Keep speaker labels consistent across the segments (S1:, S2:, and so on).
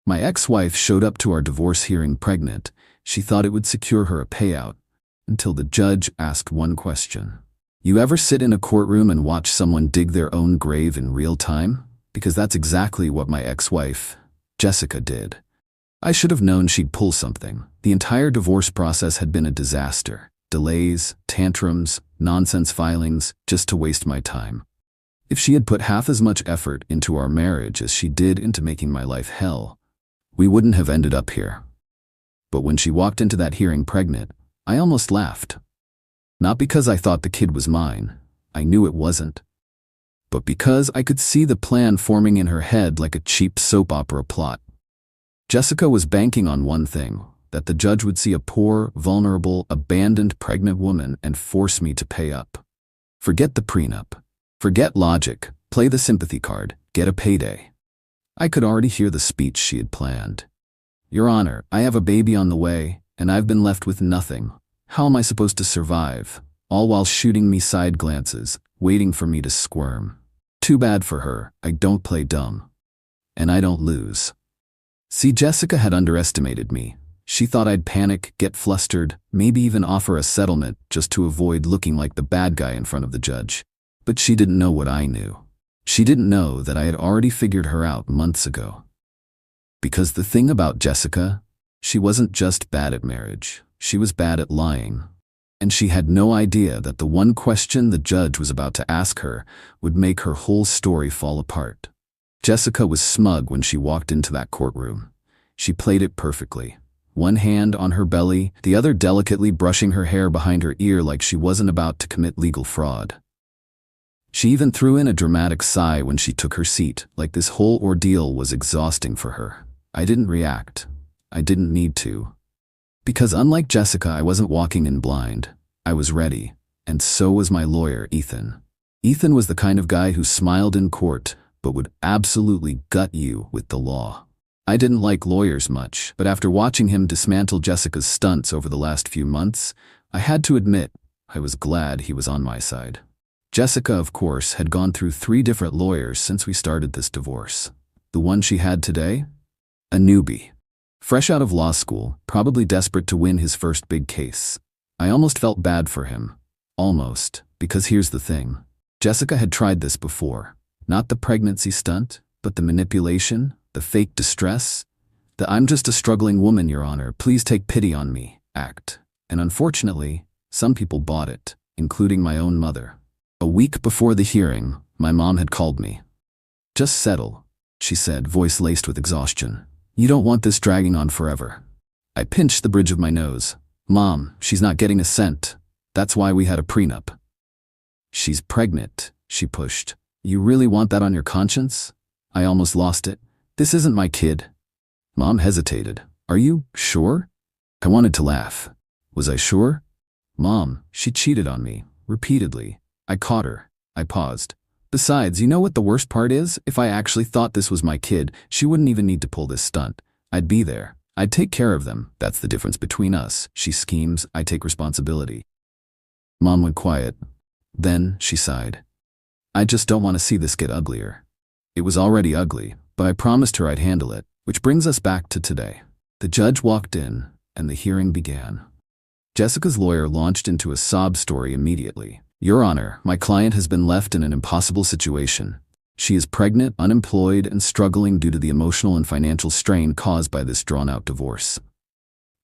S1: My ex-wife showed up to our divorce hearing pregnant. She thought it would secure her a payout, until the judge asked one question. You ever sit in a courtroom and watch someone dig their own grave in real time? Because that's exactly what my ex-wife, Jessica, did. I should have known she'd pull something. The entire divorce process had been a disaster. Delays, tantrums, nonsense filings, just to waste my time. If she had put half as much effort into our marriage as she did into making my life hell, we wouldn't have ended up here. But when she walked into that hearing pregnant, I almost laughed. Not because I thought the kid was mine. I knew it wasn't. But because I could see the plan forming in her head like a cheap soap opera plot. Jessica was banking on one thing, that the judge would see a poor, vulnerable, abandoned pregnant woman and force me to pay up. Forget the prenup. Forget logic. Play the sympathy card. Get a payday. I could already hear the speech she had planned. Your Honor, I have a baby on the way, and I've been left with nothing. How am I supposed to survive? All while shooting me side glances, waiting for me to squirm. Too bad for her. I don't play dumb. And I don't lose. See, Jessica had underestimated me. She thought I'd panic, get flustered, maybe even offer a settlement just to avoid looking like the bad guy in front of the judge. But she didn't know what I knew. She didn't know that I had already figured her out months ago. Because the thing about Jessica, she wasn't just bad at marriage. She was bad at lying. And she had no idea that the one question the judge was about to ask her would make her whole story fall apart. Jessica was smug when she walked into that courtroom. She played it perfectly. One hand on her belly, the other delicately brushing her hair behind her ear like she wasn't about to commit legal fraud. She even threw in a dramatic sigh when she took her seat, like this whole ordeal was exhausting for her. I didn't react. I didn't need to. Because unlike Jessica, I wasn't walking in blind. I was ready, and so was my lawyer, Ethan. Ethan was the kind of guy who smiled in court, but would absolutely gut you with the law. I didn't like lawyers much, but after watching him dismantle Jessica's stunts over the last few months, I had to admit I was glad he was on my side. Jessica, of course, had gone through 3 different lawyers since we started this divorce. The one she had today? A newbie. Fresh out of law school, probably desperate to win his first big case. I almost felt bad for him. Almost, because here's the thing. Jessica had tried this before. Not the pregnancy stunt, but the manipulation, the fake distress, the "I'm just a struggling woman, Your Honor, please take pity on me" act. And unfortunately, some people bought it, including my own mother. A week before the hearing, my mom had called me. "Just settle," she said, voice laced with exhaustion. "You don't want this dragging on forever." I pinched the bridge of my nose. "Mom, she's not getting a cent. That's why we had a prenup." "She's pregnant," she pushed. "You really want that on your conscience?" I almost lost it. "This isn't my kid." Mom hesitated. "Are you sure?" I wanted to laugh. Was I sure? Mom, she cheated on me, repeatedly. I caught her. I paused. "Besides, you know what the worst part is? If I actually thought this was my kid, she wouldn't even need to pull this stunt. I'd be there. I'd take care of them. That's the difference between us. She schemes, I take responsibility." Mom went quiet. Then she sighed. "I just don't want to see this get uglier." It was already ugly, but I promised her I'd handle it, which brings us back to today. The judge walked in, and the hearing began. Jessica's lawyer launched into a sob story immediately. "Your Honor, my client has been left in an impossible situation. She is pregnant, unemployed, and struggling due to the emotional and financial strain caused by this drawn-out divorce."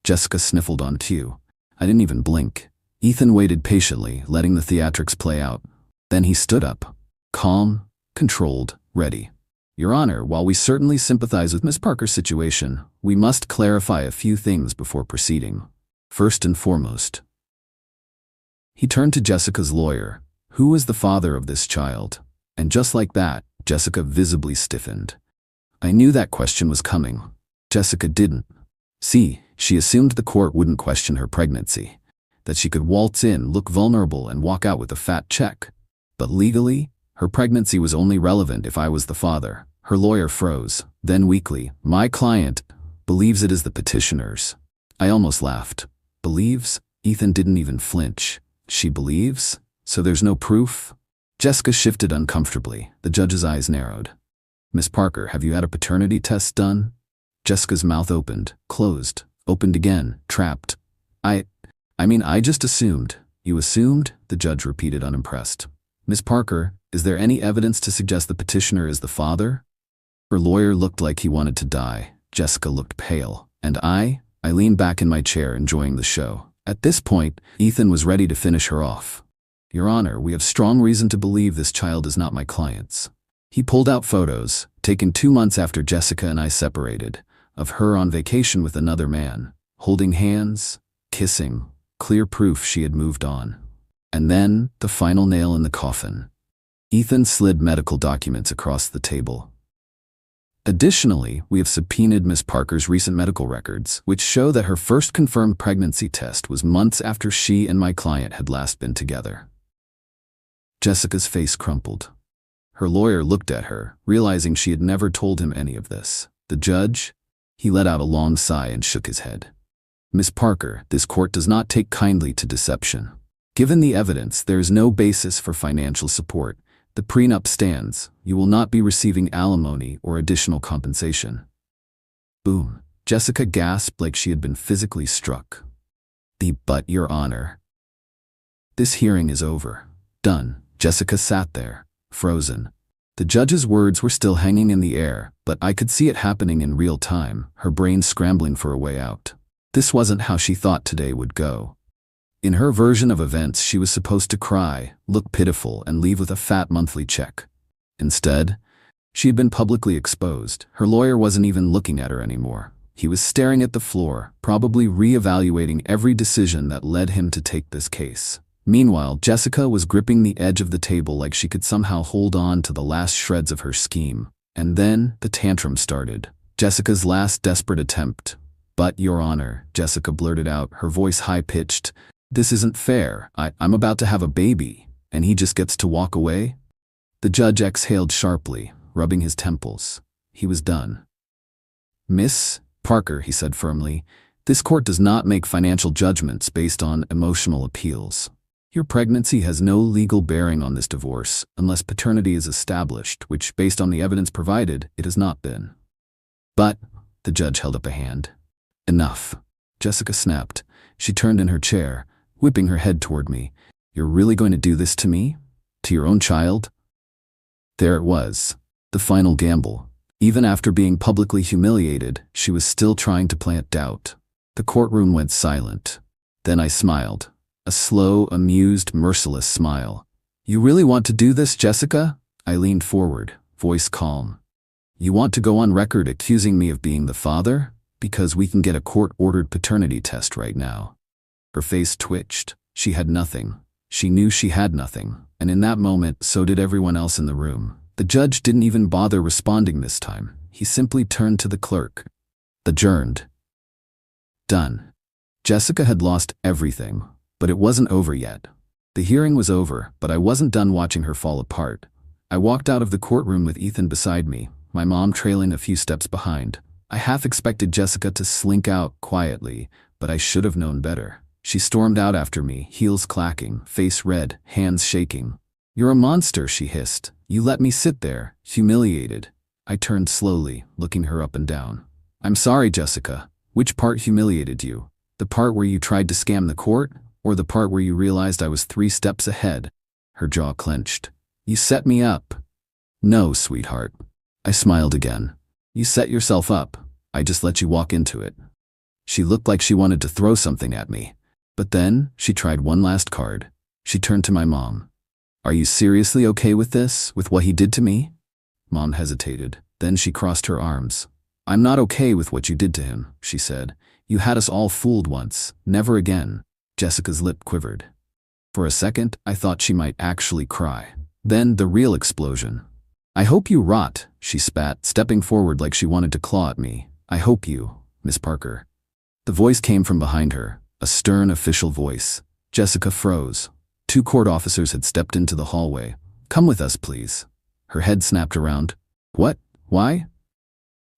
S1: Jessica sniffled on cue. I didn't even blink. Ethan waited patiently, letting the theatrics play out. Then he stood up. Calm, controlled, ready. "Your Honor, while we certainly sympathize with Miss Parker's situation, we must clarify a few things before proceeding. First and foremost." He turned to Jessica's lawyer. "Who is the father of this child?" And just like that, Jessica visibly stiffened. I knew that question was coming. Jessica didn't. See, she assumed the court wouldn't question her pregnancy, that she could waltz in, look vulnerable, and walk out with a fat check. But legally, her pregnancy was only relevant if I was the father. Her lawyer froze. Then weakly, "My client believes it is the petitioner's." I almost laughed. Believes? Ethan didn't even flinch. She believes? So there's no proof? Jessica shifted uncomfortably. The judge's eyes narrowed. "Miss Parker, have you had a paternity test done?" Jessica's mouth opened, closed, opened again, trapped. I just assumed. You assumed? The judge repeated, unimpressed. Miss Parker, is there any evidence to suggest the petitioner is the father? Her lawyer looked like he wanted to die. Jessica looked pale. And I leaned back in my chair, enjoying the show. At this point, Ethan was ready to finish her off. Your Honor, we have strong reason to believe this child is not my client's. He pulled out photos, taken 2 months after Jessica and I separated, of her on vacation with another man, holding hands, kissing, clear proof she had moved on. And then, the final nail in the coffin. Ethan slid medical documents across the table. Additionally, we have subpoenaed Miss Parker's recent medical records, which show that her first confirmed pregnancy test was months after she and my client had last been together. Jessica's face crumpled. Her lawyer looked at her, realizing she had never told him any of this. The judge? He let out a long sigh and shook his head. Miss Parker, this court does not take kindly to deception. Given the evidence, there is no basis for financial support. The prenup stands. You will not be receiving alimony or additional compensation. Boom. Jessica gasped like she had been physically struck. But, Your Honor. This hearing is over. Done. Jessica sat there, frozen. The judge's words were still hanging in the air, but I could see it happening in real time, her brain scrambling for a way out. This wasn't how she thought today would go. In her version of events, she was supposed to cry, look pitiful, and leave with a fat monthly check. Instead, she had been publicly exposed. Her lawyer wasn't even looking at her anymore. He was staring at the floor, probably re-evaluating every decision that led him to take this case. Meanwhile, Jessica was gripping the edge of the table like she could somehow hold on to the last shreds of her scheme. And then, the tantrum started. Jessica's last desperate attempt. But, Your Honor, Jessica blurted out, her voice high-pitched. This isn't fair. I'm about to have a baby, and he just gets to walk away? The judge exhaled sharply, rubbing his temples. He was done. Miss Parker, he said firmly, this court does not make financial judgments based on emotional appeals. Your pregnancy has no legal bearing on this divorce unless paternity is established, which, based on the evidence provided, it has not been. But, the judge held up a hand. Enough. Jessica snapped. She turned in her chair, whipping her head toward me. You're really going to do this to me? To your own child? There it was. The final gamble. Even after being publicly humiliated, she was still trying to plant doubt. The courtroom went silent. Then I smiled. A slow, amused, merciless smile. You really want to do this, Jessica? I leaned forward, voice calm. You want to go on record accusing me of being the father? Because we can get a court-ordered paternity test right now. Her face twitched. She had nothing. She knew she had nothing. And in that moment, so did everyone else in the room. The judge didn't even bother responding this time. He simply turned to the clerk. Adjourned. Done. Jessica had lost everything. But it wasn't over yet. The hearing was over, but I wasn't done watching her fall apart. I walked out of the courtroom with Ethan beside me, my mom trailing a few steps behind. I half expected Jessica to slink out quietly, but I should have known better. She stormed out after me, heels clacking, face red, hands shaking. You're a monster, she hissed. You let me sit there, humiliated. I turned slowly, looking her up and down. I'm sorry, Jessica. Which part humiliated you? The part where you tried to scam the court? Or the part where you realized I was 3 steps ahead? Her jaw clenched. You set me up. No, sweetheart. I smiled again. You set yourself up. I just let you walk into it. She looked like she wanted to throw something at me. But then, she tried one last card. She turned to my mom. Are you seriously okay with this, with what he did to me? Mom hesitated. Then she crossed her arms. I'm not okay with what you did to him, she said. You had us all fooled once. Never again. Jessica's lip quivered. For a second, I thought she might actually cry. Then the real explosion. I hope you rot, she spat, stepping forward like she wanted to claw at me. I hope you, Miss Parker. The voice came from behind her, a stern official voice. Jessica froze. 2 court officers had stepped into the hallway. Come with us, please. Her head snapped around. What? Why?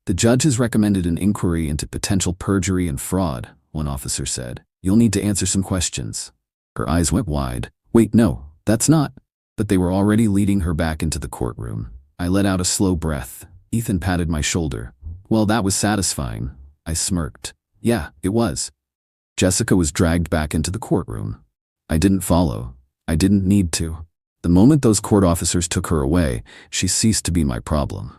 S1: The judge has recommended an inquiry into potential perjury and fraud, one officer said. You'll need to answer some questions. Her eyes went wide. Wait, no, that's not. But they were already leading her back into the courtroom. I let out a slow breath. Ethan patted my shoulder. Well, that was satisfying. I smirked. Yeah, it was. Jessica was dragged back into the courtroom. I didn't follow. I didn't need to. The moment those court officers took her away, she ceased to be my problem.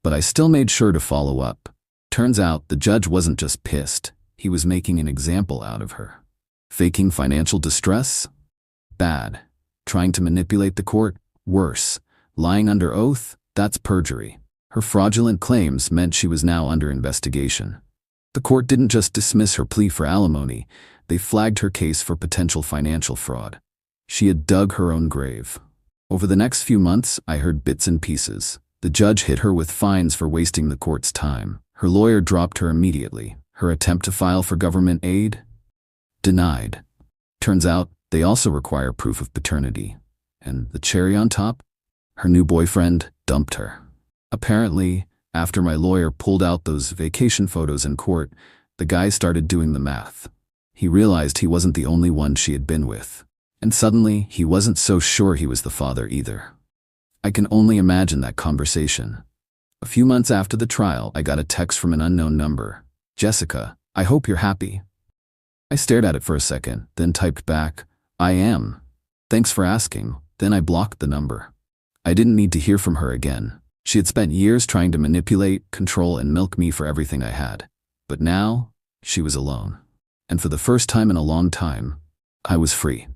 S1: But I still made sure to follow up. Turns out the judge wasn't just pissed. He was making an example out of her. Faking financial distress? Bad. Trying to manipulate the court? Worse. Lying under oath? That's perjury. Her fraudulent claims meant she was now under investigation. The court didn't just dismiss her plea for alimony, they flagged her case for potential financial fraud. She had dug her own grave. Over the next few months, I heard bits and pieces. The judge hit her with fines for wasting the court's time. Her lawyer dropped her immediately. Her attempt to file for government aid? Denied. Turns out, they also require proof of paternity. And the cherry on top? Her new boyfriend dumped her. Apparently, after my lawyer pulled out those vacation photos in court, the guy started doing the math. He realized he wasn't the only one she had been with. And suddenly, he wasn't so sure he was the father either. I can only imagine that conversation. A few months after the trial, I got a text from an unknown number. Jessica, I hope you're happy. I stared at it for a second, then typed back, I am. Thanks for asking. Then I blocked the number. I didn't need to hear from her again. She had spent years trying to manipulate, control, and milk me for everything I had. But now, she was alone. And for the first time in a long time, I was free.